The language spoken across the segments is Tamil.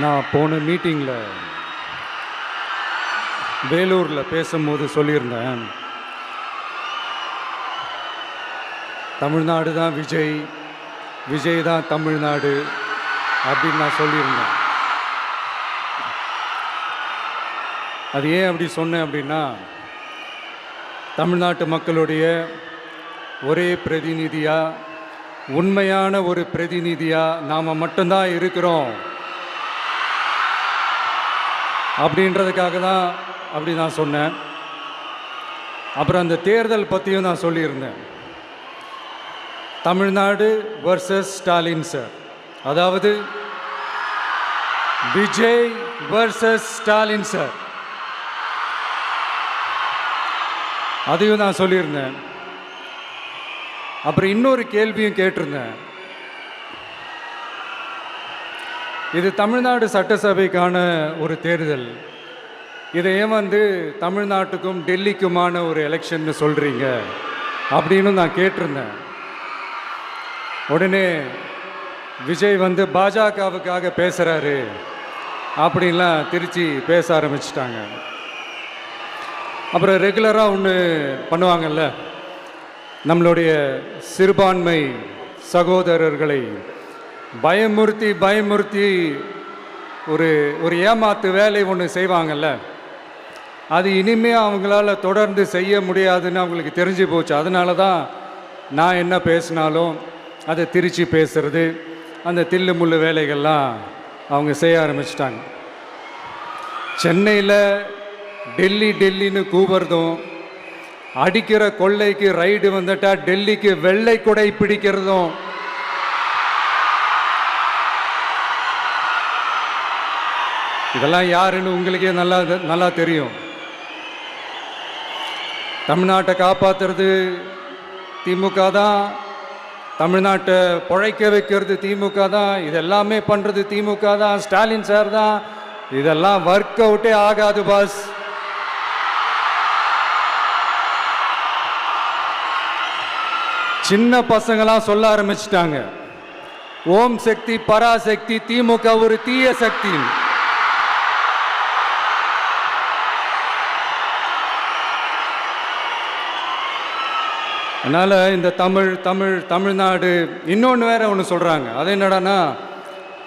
நான் போன மீட்டிங்கில் வேலூரில் பேசும்போது சொல்லியிருந்தேன், தமிழ்நாடு தான் விஜய், விஜய் தான் தமிழ்நாடு அப்படின்னு நான் சொல்லியிருந்தேன். அது ஏன் அப்படி சொன்னேன் அப்படின்னா, தமிழ்நாட்டு மக்களுடைய ஒரே பிரதிநிதியாக, உண்மையான ஒரு பிரதிநிதியாக நாம் மட்டும்தான் இருக்கிறோம் அப்படின்றதுக்காக தான் அப்படி நான் சொன்னேன். அப்புறம் அந்த தேர்தல் பற்றியும் நான் சொல்லியிருந்தேன். தமிழ்நாடு வர்சஸ் ஸ்டாலின் சார், அதாவது விஜய் வர்சஸ் ஸ்டாலின் சார், அதையும் நான் சொல்லியிருந்தேன். அப்புறம் இன்னொரு கேள்வியும் கேட்டிருந்தேன். இது தமிழ்நாடு சட்டசபைக்கான ஒரு தேர்தல், இதை ஏன் தமிழ்நாட்டுக்கும் டெல்லிக்குமான ஒரு எலெக்ஷன்னு சொல்கிறீங்க அப்படின்னு நான் கேட்டிருந்தேன். உடனே விஜய் பாஜகவுக்காக பேசுகிறாரு அப்படின்லாம் திருச்சி பேச ஆரம்பிச்சிட்டாங்க. அப்புறம் ரெகுலராக ஒன்று பண்ணுவாங்கல்ல, நம்மளுடைய சிறுபான்மை சகோதரர்களை பயமுறுத்தி ஒரு ஏமாத்து வேலை ஒன்று செய்வாங்கல்ல, அது இனிமேல் அவங்களால தொடர்ந்து செய்ய முடியாதுன்னு அவங்களுக்கு தெரிஞ்சு போச்சு. அதனால தான் நான் என்ன பேசினாலும் அதை திருச்சி பேசுறது, அந்த தில்லு முள்ளு வேலைகள்லாம் அவங்க செய்ய ஆரம்பிச்சிட்டாங்க. சென்னையில் டெல்லின்னு கூவுறதும், அடிக்கிற கொள்ளைக்கு ரைடு வந்துட்டா டெல்லிக்கு வெள்ளை கொடை பிடிக்கிறதும், இதெல்லாம் யாருன்னு உங்களுக்கே நல்லா தெரியும். தமிழ்நாட்டை காப்பாற்றுறது திமுக தான், தமிழ்நாட்டை பிழைக்க வைக்கிறது திமுக தான், இதெல்லாமே பண்ணுறது திமுக தான், ஸ்டாலின் சார் தான். இதெல்லாம் ஒர்க் அவுட்டே ஆகாது பாஸ். சின்ன பசங்களாம் சொல்ல ஆரம்பிச்சிட்டாங்க, ஓம் சக்தி பராசக்தி, திமுக ஒரு தீய சக்தி. அதனால் இந்த தமிழ்நாடு இன்னொன்று வேற ஒன்று சொல்கிறாங்க. அது என்னடான்னா,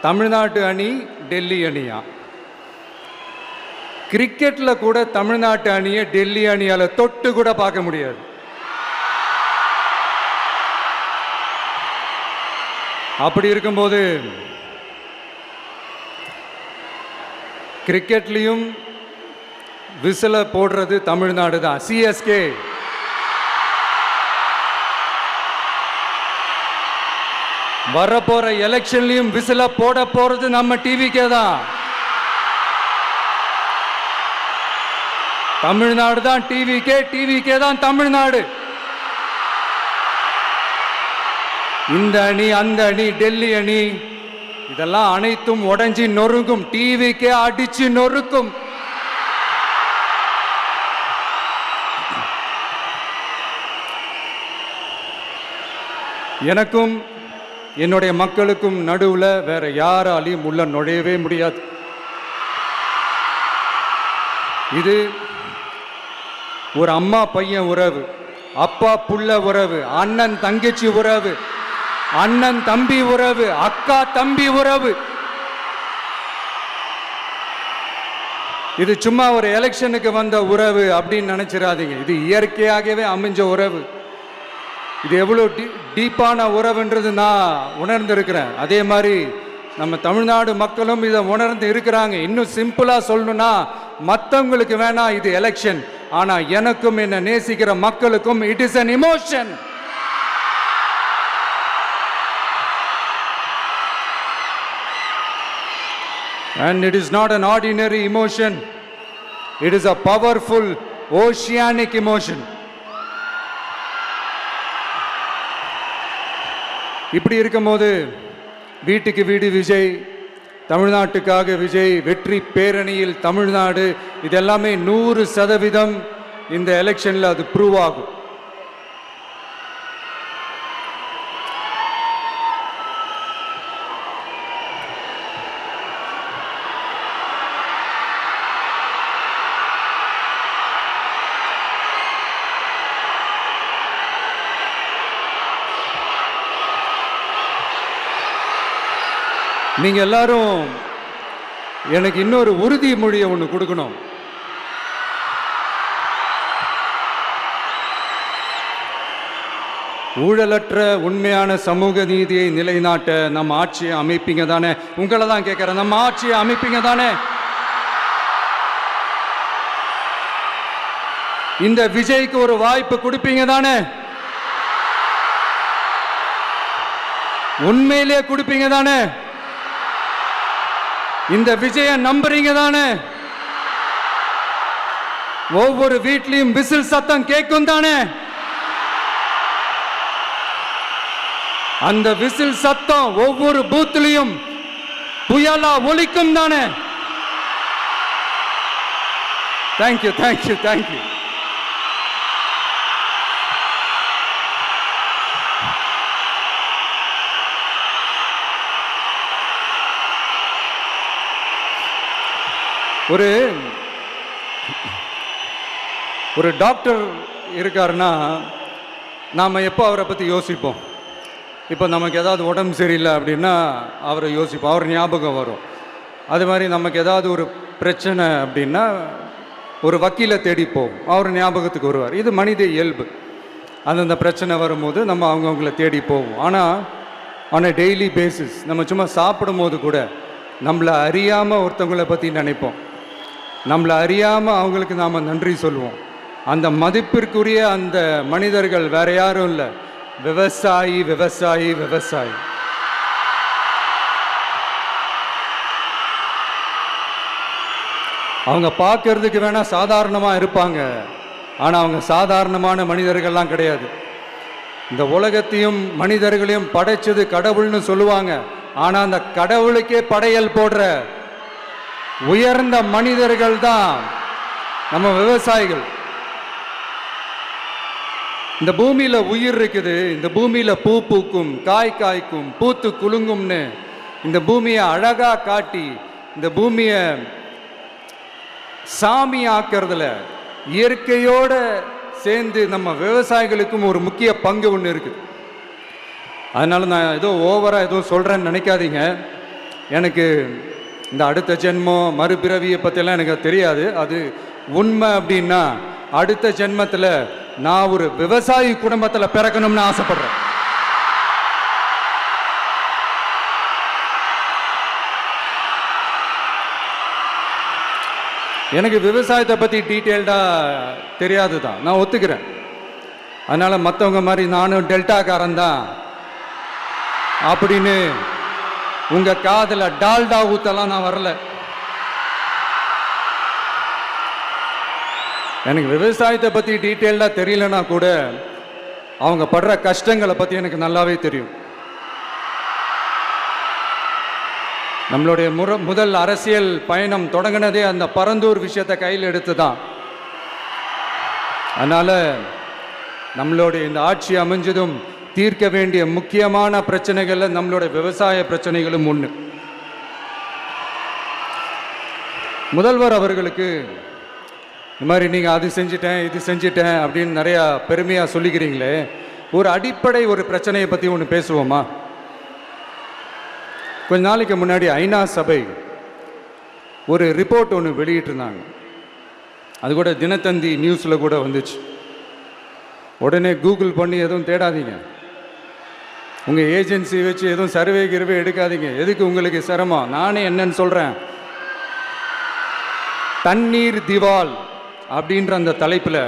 தமிழ்நாட்டு அணி டெல்லி அணியா. கிரிக்கெட்டில் கூட தமிழ்நாட்டு அணியை டெல்லி அணியால் தொட்டு கூட பார்க்க முடியாது. அப்படி இருக்கும்போது கிரிக்கெட்லேயும் விசிலை போடுறது தமிழ்நாடு தான், சிஎஸ்கே. வரப்போற எலெக்ஷன்லையும் விசில போட போறது நம்ம டிவிக்கே தான். தமிழ்நாடு தான் டிவிக்கே தான் தமிழ்நாடு. இந்த அணி அந்த அணி டெல்லி அணி இதெல்லாம் அனைத்தும் உடைஞ்சி நொறுங்கும், டிவிக்கே அடிச்சு நொறுக்கும். எனக்கும் என்னுடைய மக்களுக்கும் நடுவில் வேற யாராலையும் உள்ள நுழையவே முடியாது. இது ஒரு அம்மா பையன் உறவு, அப்பா புள்ள உறவு, அண்ணன் தங்கச்சி உறவு, அண்ணன் தம்பி உறவு, அக்கா தம்பி உறவு. இது சும்மா ஒரு எலெக்ஷனுக்கு வந்த உறவு அப்படின்னு நினைச்சிடாதீங்க. இது இயற்கையாகவே அமைஞ்ச உறவு. இது எவ்வளோ டீப்பான உறவுன்றது நான் உணர்ந்திருக்கிறேன். அதே மாதிரி நம்ம தமிழ்நாடு மக்களும் இதை உணர்ந்து இருக்கிறாங்க. இன்னும் சிம்பிளாக சொல்லணும்னா, மற்றவங்களுக்கு வேணா இது எலெக்ஷன், ஆனால் எனக்கும் என்னை நேசிக்கிற மக்களுக்கும் it is an emotion. And it is not an ordinary emotion. It is a powerful oceanic emotion. இப்படி இருக்கும்போது வீட்டுக்கு வீடு விஜய், தமிழ்நாட்டுக்காக விஜய், வெற்றி பேரணியில் தமிழ்நாடு, இதெல்லாமே 100% இந்த எலெக்ஷனில் அது ப்ரூவ் ஆகும். நீங்க எல்லாரும் எனக்கு இன்னொரு உறுதிமொழியை ஒன்று கொடுக்கணும். ஊழலற்ற உண்மையான சமூக நீதியை நிலைநாட்ட நம்ம ஆட்சியை அமைப்பீங்க தானே? உங்களை தான் கேட்கிறேன், நம்ம ஆட்சியை அமைப்பீங்க தானே? இந்த விஜய்க்கு ஒரு வாய்ப்பு கொடுப்பீங்க தானே? உண்மையிலே கொடுப்பீங்க தானே? இந்த விஜய நம்புறீங்க தானே? ஒவ்வொரு வீட்லயும் விசில் சத்தம் கேட்கும் தானே? அந்த விசில் சத்தம் ஒவ்வொரு பூத்திலையும் புயலா ஒலிக்கும் தானே? Thank you thank you thank you. ஒரு டாக்டர் இருக்காருன்னா நாம் எப்போ அவரை பற்றி யோசிப்போம்? இப்போ நமக்கு ஏதாவது உடம்பு சரியில்லை அப்படின்னா அவரை யோசிப்போம், அவர் ஞாபகம் வரும். அது மாதிரி நமக்கு ஏதாவது ஒரு பிரச்சனை அப்படின்னா ஒரு வக்கீலை தேடிப்போம், அவர் ஞாபகத்துக்கு வருவார். இது மனித இயல்பு. அந்தந்த பிரச்சனை வரும்போது நம்ம அவங்கவுங்கள தேடி போவோம். ஆனால் ஆன் அ டெய்லி பேசிஸ் நம்ம சும்மா சாப்பிடும் போது கூட நம்மளை அறியாமல் ஒருத்தவங்களை பற்றி நினைப்போம், நம்மளை அறியாமல் அவங்களுக்கு நாம் நன்றி சொல்லுவோம். அந்த மதிப்பிற்குரிய அந்த மனிதர்கள் வேற யாரும் இல்லை, விவசாயி விவசாயி விவசாயி. அவங்க பார்க்கறதுக்கு வேணா சாதாரணமாக இருப்பாங்க, ஆனால் அவங்க சாதாரணமான மனிதர்கள்லாம் கிடையாது. இந்த உலகத்தையும் மனிதர்களையும் படைச்சது கடவுள்னு சொல்லுவாங்க, ஆனால் அந்த கடவுளுக்கே படையல் போடுற உயர்ந்த மனிதர்கள் தான் நம்ம விவசாயிகள். இந்த பூமியில உயிர் இருக்குது, இந்த பூமியில பூ பூக்கும், காய் காய்க்கும், பூத்து குலுங்கும்னு இந்த பூமியை அழகா காட்டி இந்த பூமியை சாமி ஆக்கிறதுல இயற்கையோட சேர்ந்து நம்ம விவசாயிகளுக்கும் ஒரு முக்கிய பங்கு ஒன்று இருக்குது. அதனால நான் ஏதோ ஓவரா ஏதோ சொல்றேன்னு நினைக்காதீங்க. எனக்கு இந்த அடுத்த ஜென்மம் மறுபிறவியை பற்றியெல்லாம் எனக்கு தெரியாது. அது உண்மை அப்படின்னா அடுத்த ஜென்மத்தில் நான் ஒரு விவசாயி குடும்பத்தில் பிறக்கணும்னு ஆசைப்படுறேன். எனக்கு விவசாயத்தை பற்றி டீட்டெயில்டாக தெரியாது தான், நான் ஒத்துக்கிறேன். அதனால் மற்றவங்க மாதிரி நானும் டெல்டாக்காரன் தான் அப்படின்னு உங்கள் காதில் டால்டா ஊத்தலாம் நான் வரல. எனக்கு விவசாயத்தை பற்றி டீட்டெயில்டாக தெரியலனா கூட அவங்க படுற கஷ்டங்களை பற்றி எனக்கு நல்லாவே தெரியும். நம்மளுடைய முதல் அரசியல் பயணம் தொடங்கினதே அந்த பரந்தூர் விஷயத்தை கையில் எடுத்து தான். அதனால் நம்மளுடைய இந்த ஆட்சி அமைஞ்சதும் தீர்க்க வேண்டிய முக்கியமான பிரச்சனைகளில் நம்மளுடைய விவசாய பிரச்சனைகளும் ஒன்று. முதல்வர் அவர்களுக்கு இந்த மாதிரி நீங்கள் அது செஞ்சிட்டேன் இது செஞ்சிட்டேன் அப்படின்னு நிறையா பெருமையாக சொல்லிக்கிறீங்களே, ஒரு அடிப்படை ஒரு பிரச்சனையை பற்றி ஒன்று பேசுவோமா? கொஞ்ச நாளைக்கு முன்னாடி ஐநா சபை ஒரு ரிப்போர்ட் ஒன்று வெளியிட்டிருந்தாங்க. அது கூட தினத்தந்தி நியூஸில் கூட வந்துச்சு. உடனே கூகுள் பண்ணி எதுவும் தேடாதீங்க, உங்கள் ஏஜென்சி வச்சு எதுவும் சர்வே கிருவே எடுக்காதீங்க. எதுக்கு உங்களுக்கு சிரமம்? நானே என்னன்னு சொல்கிறேன். தண்ணீர் திவால் அப்படின்ற அந்த தலைப்பில்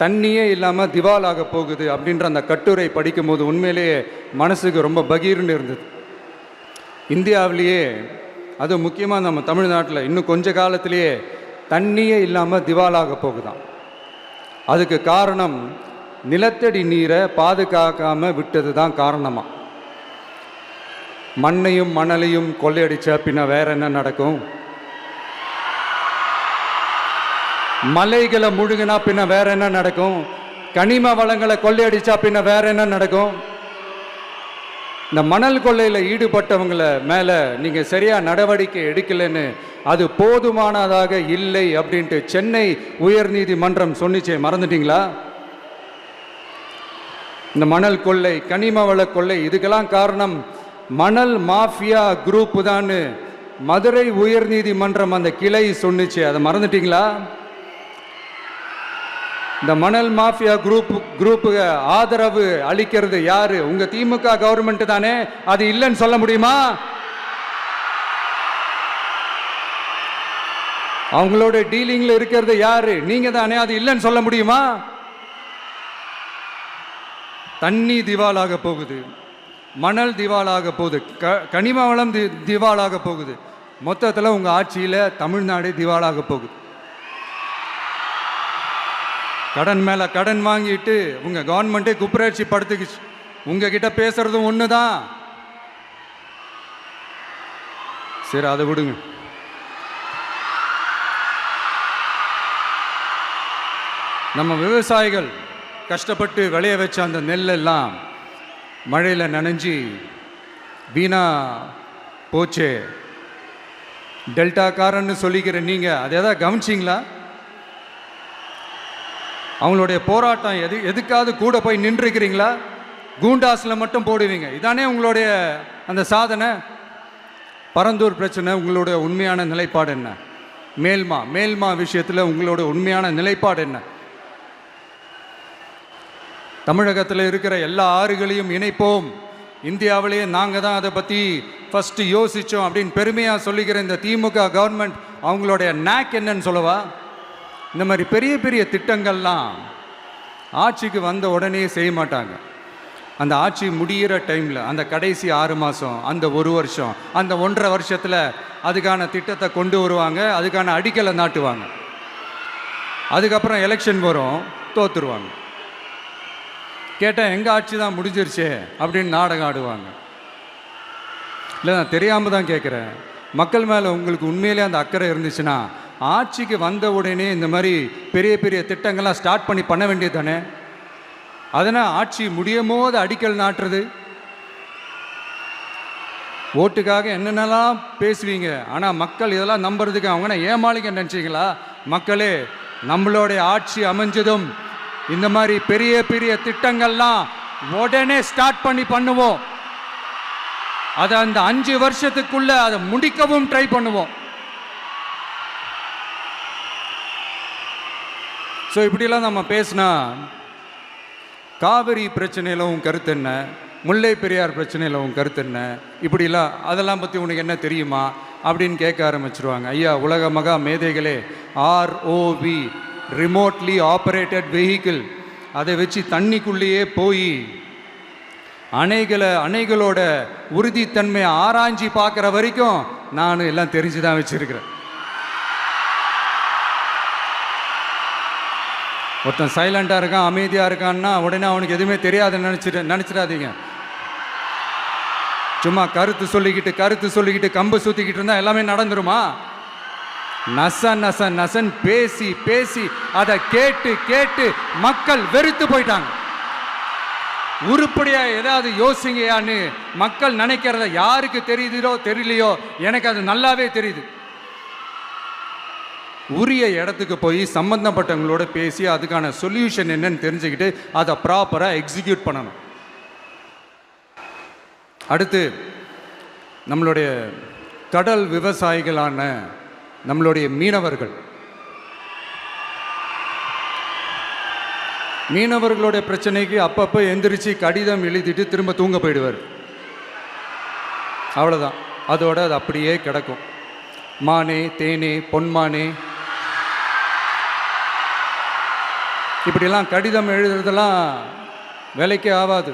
தண்ணியே இல்லாமல் திவால் ஆக போகுது அப்படின்ற அந்த கட்டுரை படிக்கும்போது உண்மையிலேயே மனசுக்கு ரொம்ப பகீர்னு இருந்தது. இந்தியாவிலேயே அது முக்கியமாக நம்ம தமிழ்நாட்டில் இன்னும் கொஞ்ச காலத்திலேயே தண்ணியே இல்லாமல் திவாலாக போகுதான். அதுக்கு காரணம் நிலத்தடி நீரை பாதுகாக்காமல் விட்டது தான் காரணமாக. மண்ணையும் மணலையும் கொள்ளையடிச்சா பின்ன வேற என்ன நடக்கும்? மலைகளை முழுகினா பின்ன வேற என்ன நடக்கும்? கனிம வளங்களை கொள்ளையடிச்சா பின்ன வேற என்ன நடக்கும்? இந்த மணல் கொள்ளையில் ஈடுபட்டவங்களை மேலே நீங்கள் சரியாக நடவடிக்கை எடுக்கலைன்னு அது போதுமானதாக இல்லை அப்படின்ட்டு சென்னை உயர்நீதிமன்றம் சொன்னிச்சே, மறந்துட்டீங்களா? இந்த மணல் கொள்ளை, கனிம வள கொள்ளை, இதுக்கெல்லாம் காரணம் மணல் மாஃபியா குரூப் தான் மதுரை உயர்நீதிமன்றம் அந்த கிளை சொன்னுச்சு. அதை மறந்துட்டீங்களா? இந்த மணல் மாஃபியா குரூப்புக்கு ஆதரவு அளிக்கிறது யாரு? உங்க திமுக கவர்மெண்ட் தானே. அது இல்லைன்னு சொல்ல முடியுமா? அவங்களோட டீலிங்ல இருக்கிறது யாரு? நீங்க தானே. அது இல்லைன்னு சொல்ல முடியுமா? தண்ணி திவாலாக போகுது, மணல் திவாலாக போகுது, கனிம வளம் திவாலாக போகுது. மொத்தத்தில் உங்க ஆட்சியில் தமிழ்நாடு திவாலாக போகுது. கடன் மேல கடன் வாங்கிட்டு உங்க கவர்மெண்ட்டே குப்புரட்சி படுத்துக்குச்சு. உங்ககிட்ட பேசுறதும் ஒன்று தான். சரி, அதை விடுங்க. நம்ம விவசாயிகள் கஷ்டப்பட்டு விளைய வச்ச அந்த நெல்லெல்லாம் மழையில் நனைஞ்சி வீணா போச்சே. டெல்டாக்காரன்னு சொல்லிக்கிற நீங்கள் அதை எதாவது கவனிச்சிங்களா? அவங்களுடைய போராட்டம் எதுக்காவது கூட போய் நின்றுக்கிறீங்களா? கூண்டாஸில் மட்டும் போடுவீங்க. இதானே உங்களுடைய அந்த சாதனை. பரந்தூர் பிரச்சனை உங்களுடைய உண்மையான நிலைப்பாடு என்ன? மேல்மா விஷயத்தில் உங்களோட உண்மையான நிலைப்பாடு என்ன? தமிழகத்தில் இருக்கிற எல்லா ஆறுகளையும் இணைப்போம், இந்தியாவிலேயே நாங்கள் தான் அதை பற்றி ஃபஸ்ட்டு யோசித்தோம் அப்படின்னு பெருமையாக சொல்லிக்கிற இந்த திமுக கவர்மெண்ட் அவங்களுடைய நாக் என்னன்னு சொல்லவா? இந்த மாதிரி பெரிய பெரிய திட்டங்கள்லாம் ஆட்சிக்கு வந்த உடனே செய்ய மாட்டாங்க. அந்த ஆட்சி முடிகிற டைமில், அந்த கடைசி 6 மாதம், அந்த 1 வருஷம், அந்த 1.5 வருஷத்தில் அதுக்கான திட்டத்தை கொண்டு வருவாங்க, அதுக்கான அடிக்கலை நாட்டுவாங்க. அதுக்கப்புறம் எலெக்ஷன் வரும், தோற்றுருவாங்க. கேட்டால் எங்கள் ஆட்சி தான் முடிஞ்சிருச்சே அப்படின்னு நாடகம் ஆடுவாங்க. இல்லை, நான் தெரியாமல் தான் கேட்குறேன். மக்கள் மேலே உங்களுக்கு உண்மையிலே அந்த அக்கறை இருந்துச்சுன்னா ஆட்சிக்கு வந்த உடனே இந்த மாதிரி பெரிய பெரிய திட்டங்கள்லாம் ஸ்டார்ட் பண்ண வேண்டியது தானே. அதனால் ஆட்சி முடியும் போது அடிக்கல் நாட்டுறது. ஓட்டுக்காக என்னென்னலாம் பேசுவீங்க, ஆனால் மக்கள் இதெல்லாம் நம்புறதுக்கு அவங்கன்னா ஏமாளிங்க நினச்சிங்களா? மக்களே, நம்மளுடைய ஆட்சி அமைஞ்சதும் இந்த மாதிரி பெரிய பெரிய திட்டங்கள்லாம் உடனே ஸ்டார்ட் பண்ணுவோம். அதை அந்த 5 வருஷத்துக்குள்ள அதை முடிக்கவும் ட்ரை பண்ணுவோம். ஸோ இப்படிலாம் நம்ம பேசினா காவிரி பிரச்சனையில் உன் கருத்து என்ன, முல்லை பெரியார் பிரச்சனையில் உன் கருத்து என்ன, இப்படிலாம் அதெல்லாம் பற்றி உனக்கு என்ன தெரியுமா அப்படின்னு கேட்க ஆரம்பிச்சிருவாங்க. ஐயா, உலக மகா மேதைகளே, ROV, ரிமோட்லி ஆப்ரேட்டட் வெஹிக்கிள், அதை வச்சு தண்ணிக்குள்ளேயே போய் அணைகளோட உறுதித்தன்மையை ஆராய்ச்சி பார்க்குற வரைக்கும் நான் எல்லாம் தெரிஞ்சு தான் வச்சுருக்கிறேன். ஒருத்தன் சைலண்டாக இருக்கான், அமைதியாக இருக்கான்னா உடனே அவனுக்கு எதுவுமே தெரியாதுன்னு நினச்சிடாதீங்க. சும்மா கருத்து சொல்லிக்கிட்டு கம்பு சுற்றிக்கிட்டு இருந்தால் எல்லாமே நடந்துருமா? நசன் பேசி அதை கேட்டு மக்கள் வெறுத்து போயிட்டாங்க. உருப்படியா ஏதாவது யோசிங்கயான்னு மக்கள் நினைக்கிறத யாருக்கு தெரியுதோ தெரியலையோ, எனக்கு அது நல்லாவே தெரியுது. உரிய இடத்துக்கு போய் சம்பந்தப்பட்டவங்களோட பேசி அதுக்கான சொல்யூஷன் என்னன்னு தெரிஞ்சுக்கிட்டு அதை ப்ராப்பராக எக்ஸிக்யூட் பண்ணணும். அடுத்து, நம்மளுடைய கடல் விவசாயிகளான நம்மளுடைய மீனவர்களுடைய பிரச்சனைக்கு அப்பப்போ எந்திரிச்சு கடிதம் எழுதிட்டு திரும்ப தூங்க போயிடுவார். அவ்வளோதான், அதோட அது அப்படியே கிடக்கும். மானே, தேனே, பொன்மானே, இப்படிலாம் கடிதம் எழுதுறதெல்லாம் வேலைக்கே ஆகாது.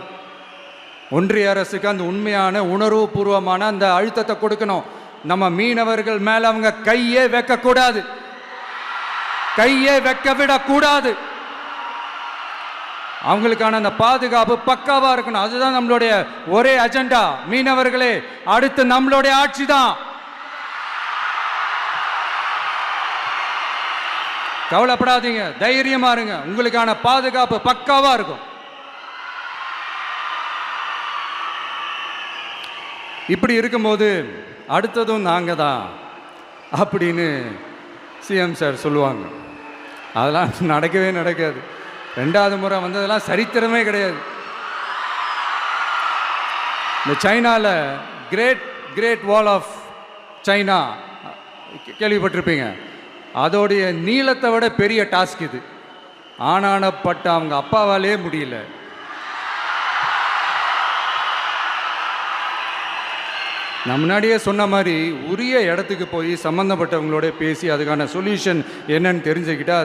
ஒன்றிய அரசுக்கு அந்த உண்மையான உணர்வுபூர்வமான அந்த அழுத்தத்தை கொடுக்கணும். நம்ம மீனவர்கள் மேலே அவங்க கையே வைக்கக்கூடாது, கையே வைக்க விடக்கூடாது. அவங்களுக்கான அந்த பாதுகாப்பு பக்காவாக இருக்கணும். அதுதான் நம்மளுடைய ஒரே அஜெண்டா. மீனவர்களே, அடுத்து நம்மளுடைய ஆட்சி தான். கவலைப்படாதீங்க, தைரியமா இருங்க, உங்களுக்கான பாதுகாப்பு பக்காவா இருக்கும். இப்படி இருக்கும்போது அடுத்ததும் நாங்க தான் அப்படின்னு சிஎம் சார் சொல்லுவாங்க. அதெல்லாம் நடக்காது. 2வது முறை வந்ததெல்லாம் சரித்திரமே கிடையாது. இந்த சைனாவில் great great wall of China கேள்விப்பட்டிருப்பீங்க. அதோடைய நீளத்தை விட பெரிய டாஸ்க் இது. ஆனானப்பட்ட அவங்க அப்பாவாலே முடியல. நான் முன்னாடியே சொன்ன மாதிரி உரிய இடத்துக்கு போய் சம்மந்தப்பட்டவங்களோட பேசி அதுக்கான சொல்யூஷன் என்னன்னு தெரிஞ்சுக்கிட்டா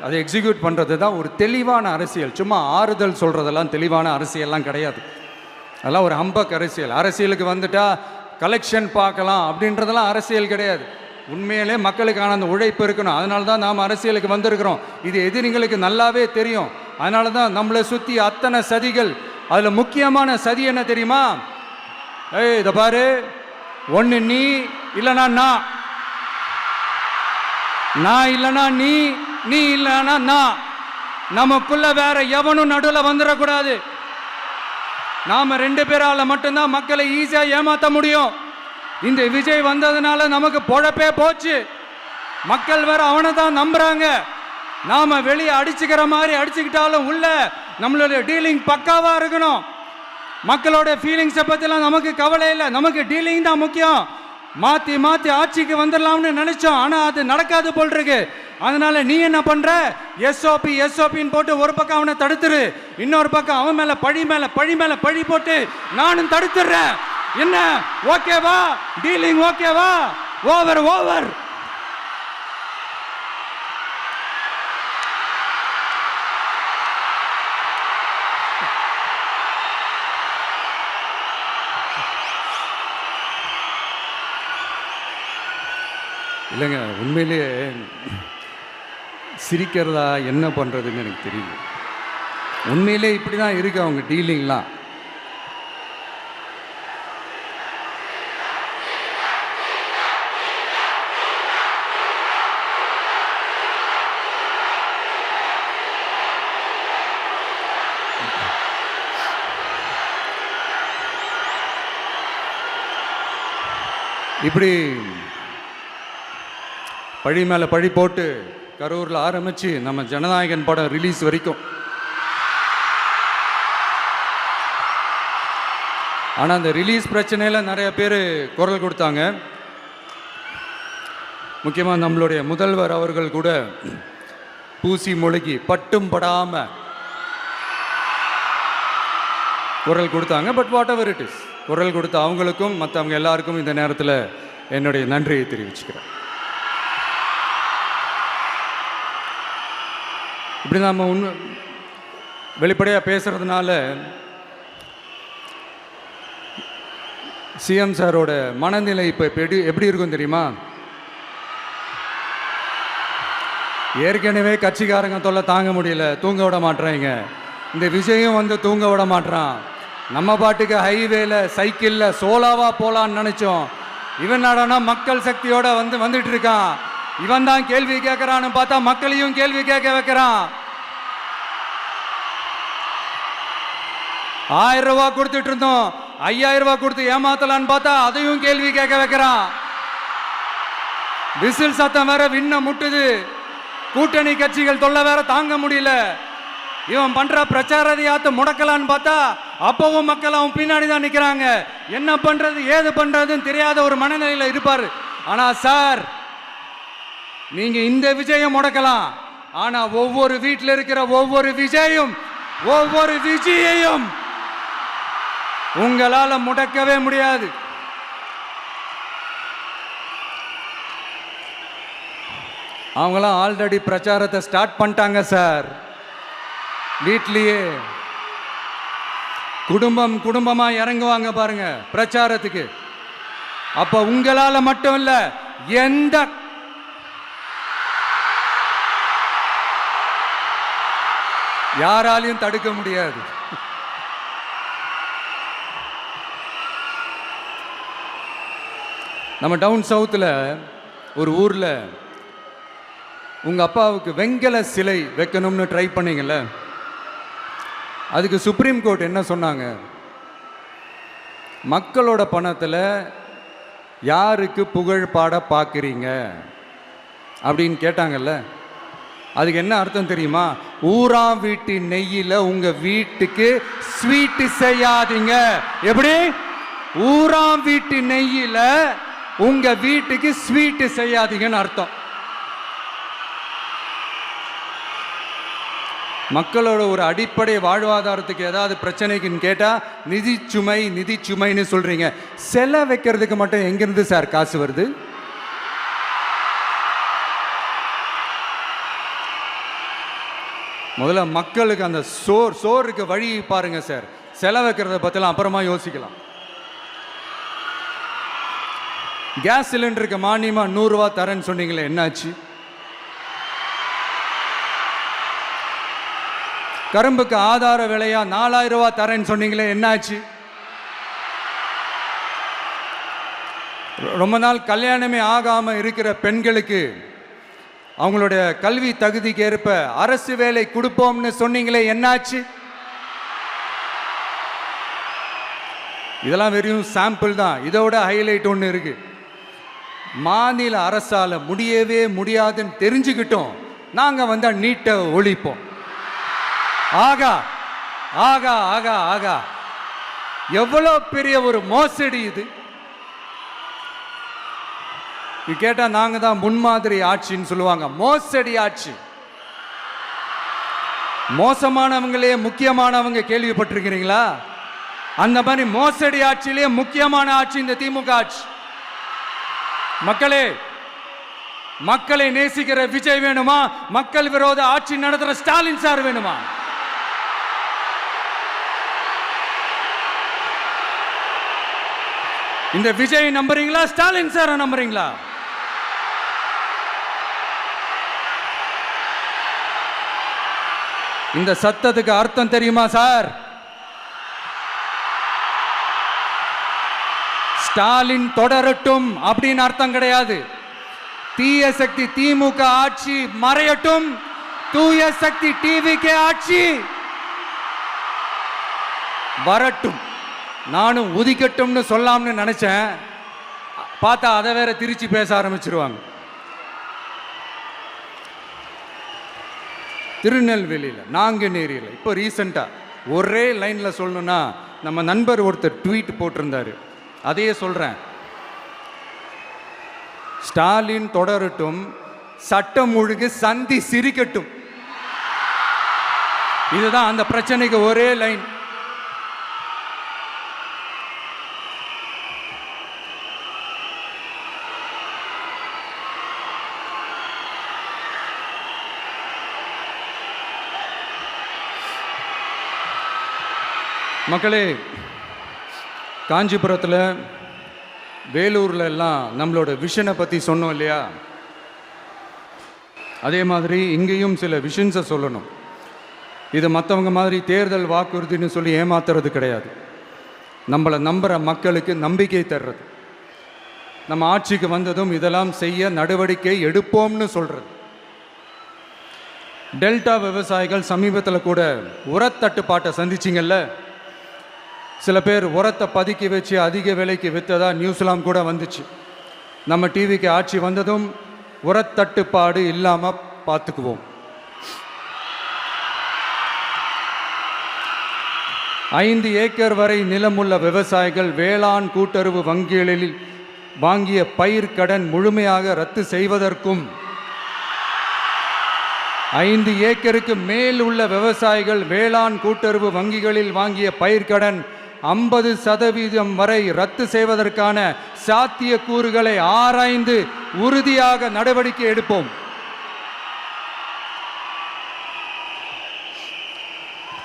அதை எக்ஸிக்யூட் பண்ணுறது தான் ஒரு தெளிவான அரசியல். சும்மா ஆறுதல் சொல்கிறதெல்லாம் தெளிவான அரசியல்லாம் கிடையாது. அதெல்லாம் ஒரு ஹம்பக் அரசியல். அரசியலுக்கு வந்துட்டால் கலெக்ஷன் பார்க்கலாம் அப்படின்றதெல்லாம் அரசியல் கிடையாது. உண்மையிலே மக்களுக்கான அந்த உழைப்பு இருக்கணும். அதனால தான் நாம் அரசியலுக்கு வந்திருக்கிறோம். இது எதிரிங்களுக்கு நல்லாவே தெரியும். அதனால தான் நம்மளை சுற்றி அத்தனை சதிகள். அதில் முக்கியமான சதி என்ன தெரியுமா? இதை பாரு, ஒன்று நீ இல்லைனா நான் இல்லைனா நீ இல்லைனா நான். நமக்குள்ள வேற எவனும் நடுவில் வந்துடக்கூடாது. நாம 2 பேரால மட்டும்தான் மக்களை ஈஸியா ஏமாற்ற முடியும். இந்த விஜய் வந்ததுனால நமக்கு பொழப்பே போச்சு. மக்கள் வேற அவனை தான் நம்புறாங்க. நாம வெளியே அடிச்சுக்கிற மாதிரி அடிச்சுக்கிட்டாலும் உள்ள நம்மளுடைய டீலிங் பக்காவா இருக்கணும். மக்களோட ஃபீலிங்ஸை பற்றிலாம் நமக்கு கவலை இல்லை. நமக்கு டீலிங் தான் முக்கியம். மாற்றி மாற்றி ஆட்சிக்கு வந்துடலாம்னு நினைச்சோம். ஆனால் அது நடக்காது போல் இருக்கு. அதனால நீ என்ன பண்ற? எஸ்ஓபின்னு போட்டு ஒரு பக்கம் அவனை தடுத்துரு, இன்னொரு பக்கம் அவன் மேல பழி போட்டு நானும் தடுத்துடுறேன். என்ன ஓகேவா? டீலிங் ஓகேவா? ஓவர். இல்லைங்க, உண்மையிலேயே சிரிக்கிறதா என்ன பண்ணுறதுன்னு எனக்கு தெரியல. உண்மையிலே இப்படி தான் இருக்கு அவங்க டீலிங்லாம். இப்படி பழி மேலே பழி போட்டு கரூரில் ஆரம்பித்து நம்ம ஜனநாயகன் படம் ரிலீஸ் வரைக்கும். ஆனால் அந்த ரிலீஸ் பிரச்சனையில் நிறைய பேர் குரல் கொடுத்தாங்க. முக்கியமாக நம்மளுடைய முதல்வர் அவர்கள் கூட பூசி மொழிகி பட்டும் படாமல் குரல் கொடுத்தாங்க. But what ever it is, குரல் கொடுத்த அவங்களுக்கும் மற்றவங்க எல்லாருக்கும் இந்த நேரத்தில் என்னுடைய நன்றியை தெரிவிச்சுக்கிறேன். இப்படி நம்ம வெளிப்படையாக பேசுறதுனால சிஎம் சாரோட மனநிலை இப்போ எப்படி இருக்கும் தெரியுமா? ஏற்கனவே கட்சிக்காரங்க தொல்லை தாங்க முடியல, தூங்க விட மாட்டேறாங்க. இந்த விஜயும் வந்து தூங்க விட மாட்டான். நம்ம பாட்டுக்கு ஹைவேல சைக்கிளில் சோலாவா போலான்னு நினைச்சோம். இவன் நாடனா மக்கள் சக்தியோட வந்துட்டு இருக்கான். இவன் தான் கேள்வி கேட்கறான்னு பார்த்தா மக்களையும் கேள்வி கேட்க வைக்கிறான். 1000 ரூபாய் கொடுத்துட்டு இருந்தோம், 5000 ரூபாய் கொடுத்து ஏமாத்தலான்னு பார்த்தா அதையும் கேள்வி கேட்க வைக்கிறான். விசில் சத்தம் வேற விண்ண முட்டுது. கூட்டணி கட்சிகள் தொல்லை வேற தாங்க முடியல. இவன் பண்ற பிரச்சாரத்தையாத்த முடக்கலான்னு பார்த்தா அப்பவும் மக்கள் அவன் பின்னாடி தான் நிக்கிறாங்க. என்ன பண்றது ஏது பண்றதுன்னு தெரியாத ஒரு மனநிலையில இருப்பாரு. ஆனா சார், நீங்க இந்த விஜயம் முடக்கலாம். ஆனா ஒவ்வொரு வீட்டில் இருக்கிற ஒவ்வொரு விஜயையும் உங்களால முடக்கவே முடியாது. அவங்களாம் ஆல்ரெடி பிரச்சாரத்தை ஸ்டார்ட் பண்ணிட்டாங்க சார். வீட்லயே குடும்பமா இறங்குவாங்க பாருங்க பிரச்சாரத்துக்கு. அப்ப உங்களால மட்டும் இல்ல, எந்த யாராலையும் தடுக்க முடியாது. நம்ம டவுன் சவுத்தில் ஒரு ஊரில் உங்கள் அப்பாவுக்கு வெங்கல சிலை வைக்கணும்னு ட்ரை பண்ணீங்கல்ல, அதுக்கு சுப்ரீம் கோர்ட் என்ன சொன்னாங்க? மக்களோட பணத்தில் யாருக்கு புகழ் பாட பார்க்குறீங்க அப்படின்னு கேட்டாங்கல்ல. அதுக்கு என்ன அர்த்தம் தெரியுமா? ஊராம் வீட்டு நெய்யில் உங்கள் வீட்டுக்கு ஸ்வீட்டு செய்யாதீங்க. எப்படி? ஊராம் வீட்டு நெய்யில உங்க வீட்டுக்கு ஸ்வீட் செய்யாதீங்கன்னு அர்த்தம். மக்களோட ஒரு அடிப்படை வாழ்வாதாரத்துக்கு ஏதாவது பிரச்சனைக்குன்னு கேட்டா நிதி சுமைன்னு சொல்றீங்க. செல வைக்கிறதுக்கு மட்டும் எங்கிருந்து சார் காசு வருது? முதல்ல மக்களுக்கு அந்த சோறுக்கு வழி பாருங்க சார். செலவு வைக்கிறத பத்திலாம் அப்புறமா யோசிக்கலாம். கேஸ் சிலிண்டருக்கு மானியமா 100 ரூபா தரேன்னு சொன்னீங்களே, என்னாச்சு? கரும்புக்கு ஆதார விலையா 4000 ரூபா தரேன்னு சொன்னீங்களே, என்னாச்சு? ரொம்ப நாள் கல்யாணமே ஆகாம இருக்கிற பெண்களுக்கு அவங்களுடைய கல்வி தகுதிக்கு ஏற்ப அரசு வேலை கொடுப்போம்னு சொன்னீங்களே, என்னாச்சு? இதெல்லாம் வெறும் சாம்பிள் தான். இதோட ஹைலைட் ஒன்று இருக்கு. மாநில அரசால முடியவே முடியாதுன்னு தெரிஞ்சுக்கிட்டோம், நாங்க வந்தா நீட்டை ஒழிப்போம். ஆகா ஆகா ஆகா ஆகா, எவ்வளோ பெரிய ஒரு மோசடி இது! கேட்டா நாங்க தான் முன்மாதிரி ஆட்சின்னு சொல்லுவாங்க. மோசடி ஆட்சி. மோசமானவங்களே முக்கியமானவங்க கேள்விப்பட்டிருக்கிறீங்களா? அந்த மாதிரி மோசடி ஆட்சியிலே முக்கியமான ஆட்சி இந்த திமுக ஆட்சி. மக்களே, மக்களை நேசிக்கிற விஜய் வேணுமா? மக்கள் விரோத ஆட்சி நடத்துற ஸ்டாலின் சார் வேணுமா? இந்த விஜய் நம்புறீங்களா, ஸ்டாலின் சார நம்புறீங்களா? இந்த சத்தத்துக்கு அர்த்தம் தெரியுமா சார்? ஸ்டாலின் தொடரட்டும் அப்படின்னு அர்த்தம் கிடையாது. தீய சக்தி திமுக ஆட்சி மறையட்டும், தூய சக்தி டிவிகே ஆட்சி வரட்டும். நானும் உதிக்கட்டும்னு சொல்லாம்னு நினைச்சேன், பார்த்தா அதை வேற திருச்சி பேச ஆரம்பிச்சிருவாங்க. திருநெல்வேலியில், நாங்குநேரியில் இப்போ ரீசெண்டாக ஒரே லைனில் சொல்லணும்னா, நம்ம நண்பர் ஒருத்தர் ட்வீட் போட்டிருந்தாரு, அதையே சொல்கிறேன். ஸ்டாலின் தொடரட்டும், சட்டம் ஒழுங்கு சந்தி சிரிக்கட்டும். இதுதான் அந்த பிரச்சனைக்கு ஒரே லைன். மக்களே, காஞ்சிபுரத்தில், வேலூரில் எல்லாம் நம்மளோட விஷனை பற்றி சொன்னோம் இல்லையா? அதே மாதிரி இங்கேயும் சில விஷன்ஸை சொல்லணும். இது மற்றவங்க மாதிரி தேர்தல் வாக்குறுதின்னு சொல்லி ஏமாத்துறது கிடையாது. நம்மளை நம்புகிற மக்களுக்கு நம்பிக்கை தர்றது. நம்ம ஆட்சிக்கு வந்ததும் இதெல்லாம் செய்ய நடவடிக்கை எடுப்போம்னு சொல்கிறது. டெல்டா விவசாயிகள் சமீபத்தில் கூட உரத்தட்டுப்பாட்டை சந்திச்சிங்கல்ல. சில பேர் உரத்தை பதுக்கி வச்சு அதிக விலைக்கு விற்றதா நியூஸ்லாம் கூட வந்துச்சு. நம்ம டிவிக்கு ஆட்சி வந்ததும் உரத்தட்டுப்பாடு இல்லாமல் பார்த்துக்குவோம். 5 ஏக்கர் வரை நிலமுள்ள விவசாயிகள் வேளாண் கூட்டுறவு வங்கிகளில் வாங்கிய பயிர் கடன் முழுமையாக ரத்து செய்வதற்கும், 5 ஏக்கருக்கு மேல் உள்ள விவசாயிகள் வேளாண் கூட்டுறவு வங்கிகளில் வாங்கிய பயிர்க்கடன் 50% வரை ரத்து செய்வதற்கான சாத்திய கூறுகளை ஆராய்ந்து உறுதியாக நடவடிக்கை எடுப்போம்.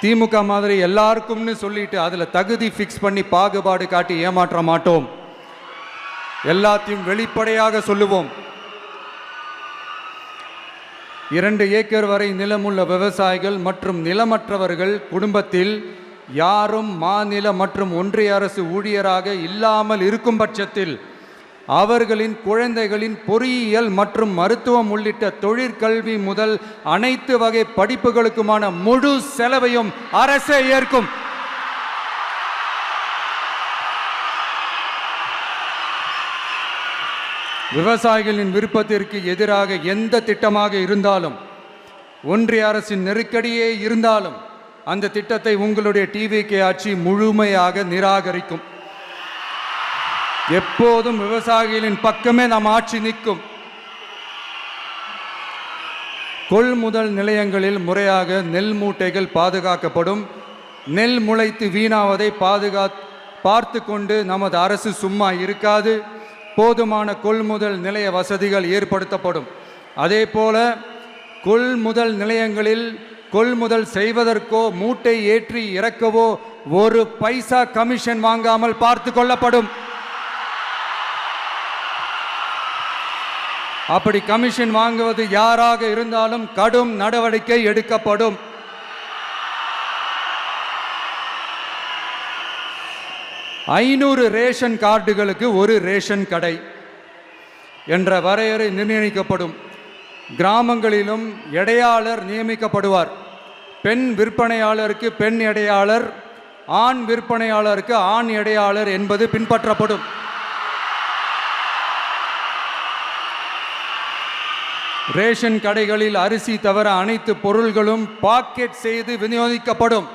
திமுக மாதிரி எல்லாருக்கும்னு சொல்லிட்டு அதில் தகுதி ஃபிக்ஸ் பண்ணி பாகுபாடு காட்டி ஏமாற்ற மாட்டோம். எல்லாத்தையும் வெளிப்படையாக சொல்லுவோம். 2 ஏக்கர் வரை நிலமுள்ள விவசாயிகள் மற்றும் நிலமற்றவர்கள் குடும்பத்தில் யாரும் மாநில மற்றும் ஒன்றிய அரசு ஊழியராக இல்லாமல் இருக்கும் பட்சத்தில் அவர்களின் குழந்தைகளின் பொறியியல் மற்றும் மருத்துவம் உள்ளிட்ட தொழிற்கல்வி முதல் அனைத்து வகை படிப்புகளுக்குமான முழு செலவையும் அரசே ஏற்கும். விவசாயிகளின் விருப்பத்திற்கு எதிராக எந்த திட்டமாக இருந்தாலும், ஒன்றிய அரசின் நெருக்கடியே இருந்தாலும், அந்த திட்டத்தை உங்களுடைய டிவிகே ஆட்சி முழுமையாக நிராகரிக்கும். எப்போதும் விவசாயிகளின் பக்கமே நம் ஆட்சி நிற்கும். கொள்முதல் நிலையங்களில் முறையாக நெல் மூட்டைகள் பாதுகாக்கப்படும். நெல் முளைத்து வீணாவதை பார்த்து கொண்டு நமது அரசு சும்மா இருக்காது. போதுமான கொள்முதல் நிலைய வசதிகள் ஏற்படுத்தப்படும். அதே போல கொள்முதல் நிலையங்களில் கொள்முதல் செய்வதற்கோ மூட்டை ஏற்றி இறக்கவோ ஒரு பைசா கமிஷன் வாங்காமல் பார்த்து கொள்ளப்படும். அப்படி கமிஷன் வாங்குவது யாராக இருந்தாலும் கடும் நடவடிக்கை எடுக்கப்படும். ஐநூறு ரேஷன் கார்டுகளுக்கு ஒரு ரேஷன் கடை என்ற வரையறை நிர்ணயிக்கப்படும். கிராமங்களிலும் எடையாளர் நியமிக்கப்படுவார். பெண் விற்பனையாளருக்கு பெண் எடையாளர், ஆண் விற்பனையாளருக்கு ஆண் எடையாளர் என்பது பின்பற்றப்படும். ரேஷன் கடைகளில் அரிசி தவிர அனைத்து பொருள்களும் பாக்கெட் செய்து விநியோகிக்கப்படும்.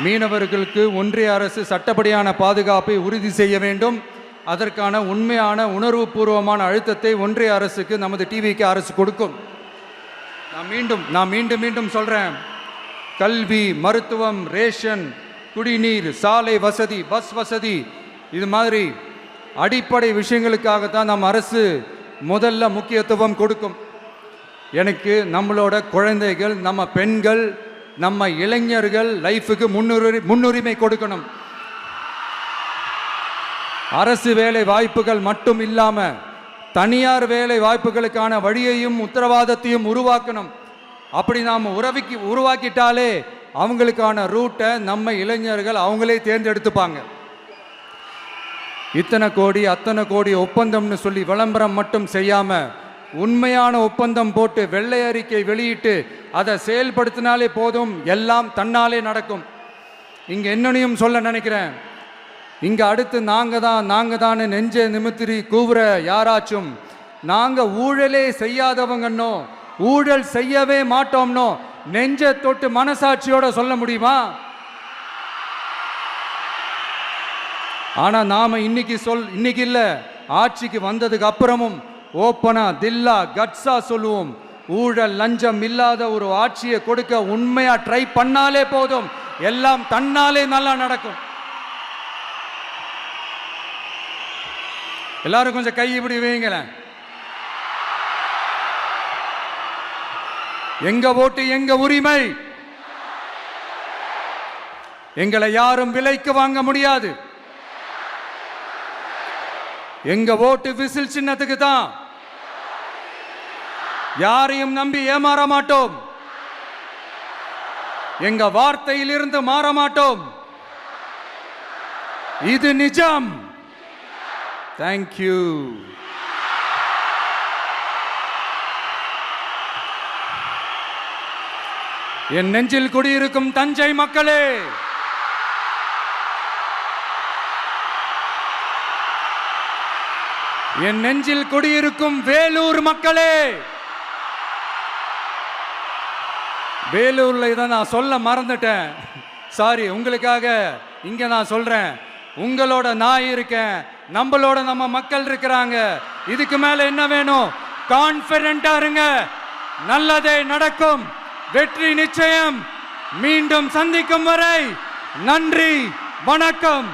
மீனவர்களுக்கு ஒன்றிய அரசு சட்டப்படியான பாதுகாப்பை உறுதி செய்ய வேண்டும். அதற்கான உண்மையான உணர்வுபூர்வமான அழுத்தத்தை ஒன்றிய அரசுக்கு நமது டிவிக்கு அரசு கொடுக்கும். நான் மீண்டும் சொல்றேன். கல்வி, மருத்துவம், ரேஷன், குடிநீர், சாலை வசதி, பஸ் வசதி, இது மாதிரி அடிப்படை விஷயங்களுக்காகத்தான் நம் அரசு முதல்ல முக்கியத்துவம் கொடுக்கும். எனக்கு நம்மளோட குழந்தைகள், நம்ம பெண்கள், நம்ம இளைஞர்கள் லைஃபுக்கு முன்னுரிமை கொடுக்கணும். அரசு வேலை வாய்ப்புகள் மட்டும் இல்லாம தனியார் வேலை வாய்ப்புகளுக்கான வழியையும் உத்தரவாதத்தையும் உருவாக்கணும். அப்படி நாம் உருவாக்கிட்டாலே அவங்களுக்கான ரூட்டை நம்ம இளைஞர்கள் அவங்களே தேர்ந்தெடுத்துப்பாங்க. இத்தனை கோடி அத்தனை கோடி ஒப்பந்தம்னு சொல்லி விளம்பரம் மட்டும் செய்யாம உண்மையான ஒப்பந்தம் போட்டு வெள்ளை அறிக்கை வெளியிட்டு அதை செயல்படுத்தினாலே போதும், எல்லாம் தன்னாலே நடக்கும். இங்க என்னனையும் சொல்ல நினைக்கிறேன். இங்க அடுத்து நாங்க தான் நெஞ்சை நிமித்திரி கூவுற யாராச்சும் நாங்க ஊழலே செய்யாதவங்கன்னோ ஊழல் செய்யவே மாட்டோம்னோ நெஞ்சை தொட்டு மனசாட்சியோட சொல்ல முடியுமா? ஆனா நாம இன்னைக்கு இல்ல, ஆட்சிக்கு வந்ததுக்கு அப்புறமும் ஓப்பனா தில்லா கட்ஸா சொல்லுவோம். ஊழல் லஞ்சம் இல்லாத ஒரு ஆட்சியை கொடுக்க உண்மையா ட்ரை பண்ணாலே போதும், எல்லாம் தன்னாலே நல்லா நடக்கும். எல்லாரும் கொஞ்சம் கை இப்படி வைங்களேன். எங்க ஓட்டு எங்க உரிமை. எங்களை யாரும் விலைக்கு வாங்க முடியாது. எங்க ஓட்டு விசில் சின்னத்துக்கு தான். யாரையும் நம்பி ஏமாற மாட்டோம். எங்க வார்த்தையிலிருந்து மாற மாட்டோம். இது நிஜம். தேங்க்யூ. என் நெஞ்சில் குடியிருக்கும் தஞ்சை மக்களே, என் நெஞ்சில் குடியிருக்கும் வேலூர் மக்களே, வேலூர்ல இதை நான் சொல்ல மறந்துட்டேன், சாரி. உங்களுக்காக இங்க நான் சொல்றேன். உங்களோட நான் இருக்கேன், நம்மளோட நம்ம மக்கள் இருக்கிறாங்க. இதுக்கு மேல என்ன வேணும்? கான்பிடென்ட்டா இருங்க. நல்லதே நடக்கும். வெற்றி நிச்சயம். மீண்டும் சந்திக்கும் வரை நன்றி, வணக்கம்.